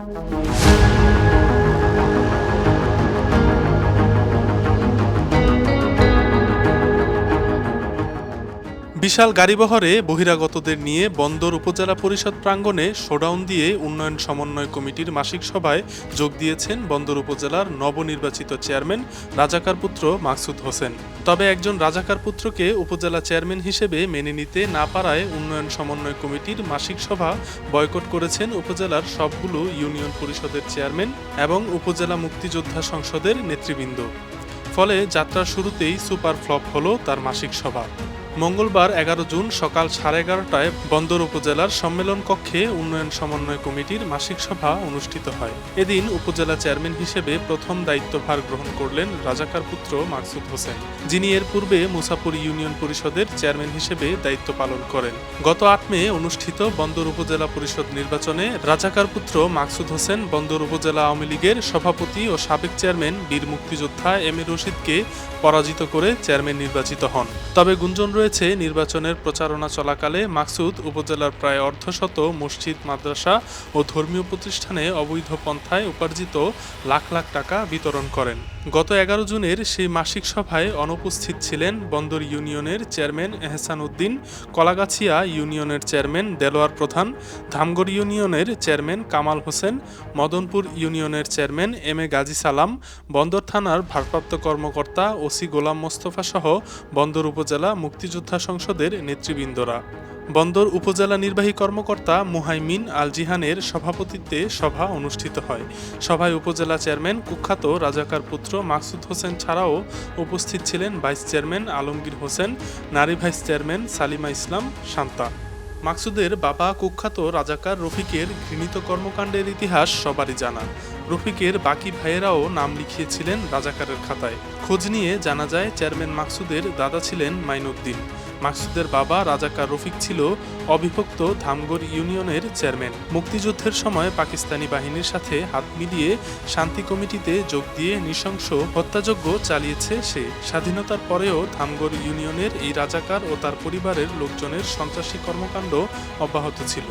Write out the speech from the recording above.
বিশাল গাড়িবহরে বহিরাগতদের নিয়ে বন্দর উপজেলা পরিষদ প্রাঙ্গণে শোডাউন দিয়ে উন্নয়ন সমন্বয় কমিটির মাসিক সভায় যোগ দিয়েছেন বন্দর উপজেলার নবনির্বাচিত চেয়ারম্যান রাজাকার পুত্র মাকসুদ হোসেন। তবে একজন রাজাকার পুত্রকে উপজেলা চেয়ারম্যান হিসেবে মেনে নিতে না পারায় উন্নয়ন সমন্বয় কমিটির মাসিক সভা বয়কট করেছেন উপজেলার সবগুলো ইউনিয়ন পরিষদের চেয়ারম্যান এবং উপজেলা মুক্তিযোদ্ধা সংসদের নেতৃবৃন্দ। ফলে যাত্রার শুরুতেই সুপার ফ্লপ হলো তার মাসিক সভা। মঙ্গলবার 11 জুন সকাল 11:30টায় বন্দর উপজেলার সম্মেলন কক্ষে উন্নয়ন সমন্বয় কমিটির মাসিক সভা অনুষ্ঠিত হয়। এদিন উপজেলা চেয়ারম্যান হিসেবে প্রথম দায়িত্বভার গ্রহণ করলেন রাজাকার পুত্র মাকসুদ হোসেন, যিনি এর পূর্বে মুসাপুর ইউনিয়ন পরিষদের চেয়ারম্যান হিসেবে দায়িত্ব পালন করেন। গত 8 মে অনুষ্ঠিত বন্দর উপজেলা পরিষদ নির্বাচনে রাজাকার পুত্র মাকসুদ হোসেন বন্দর উপজেলা আওয়ামী লীগের সভাপতি ও সাবেক চেয়ারম্যান বীর মুক্তিযোদ্ধা এম এ রশিদকে পরাজিত করে চেয়ারম্যান নির্বাচিত হন। তবে গুঞ্জন রয়েছে নির্বাচনের প্রচারণা চলাকালে মাকসুদ উপজেলার প্রায় অর্ধশত মসজিদ, মাদ্রাসা ও ধর্মীয় প্রতিষ্ঠানে অবৈধ পন্থায় উপার্জিত লাখ লাখ টাকা বিতরণ করেন। গত 11 জুনের সেই মাসিক সভায় অনুপস্থিত ছিলেন বন্দর ইউনিয়নের চেয়ারম্যান এহসান উদ্দিন, কলাগাছিয়া ইউনিয়নের চেয়ারম্যান দেলোয়ার প্রধান, ধামগড় ইউনিয়নের চেয়ারম্যান কামাল হোসেন, মদনপুর ইউনিয়নের চেয়ারম্যান এম এ গাজী সালাম, বন্দর থানার ভারপ্রাপ্ত কর্মকর্তা ওসি গোলাম মোস্তফা সহ বন্দর উপজেলা মুক্তিযোদ্ধা সংসদের নেতৃবৃন্দরা। বন্দর উপজেলা নির্বাহী কর্মকর্তা মুহাইমিন আল জিহানের সভাপতিত্বে সভা অনুষ্ঠিত হয়। সভায় উপজেলা চেয়ারম্যান কুখ্যাত রাজাকার পুত্র মাকসুদ হোসেন ছাড়াও উপস্থিত ছিলেন ভাইস চেয়ারম্যান আলমগীর হোসেন, নারী ভাইস চেয়ারম্যান সালিমা ইসলাম শান্তা। মাকসুদের বাবা কুখ্যাত রাজাকার রফিকের ঘৃণিত কর্মকাণ্ডের ইতিহাস সবারই জানা। রফিকের বাকি ভাইয়েরাও নাম লিখিয়েছিলেন রাজাকারের খাতায়। খোঁজ নিয়ে জানা যায় চেয়ারম্যান মাকসুদের দাদা ছিলেন মাইনুদ্দিন। মাকসুদের বাবা রাজাকার রফিক ছিল অবিভক্ত ধামগড় ইউনিয়নের চেয়ারম্যান। মুক্তিযুদ্ধের সময় পাকিস্তানি বাহিনীর সাথে হাত মিলিয়ে শান্তি কমিটিতে যোগ দিয়ে নৃশংস হত্যাযজ্ঞ চালিয়েছে সে। স্বাধীনতার পরেও ধামগড় ইউনিয়নের এই রাজাকার ও তার পরিবারের লোকজনের সন্ত্রাসী কর্মকাণ্ড অব্যাহত ছিল।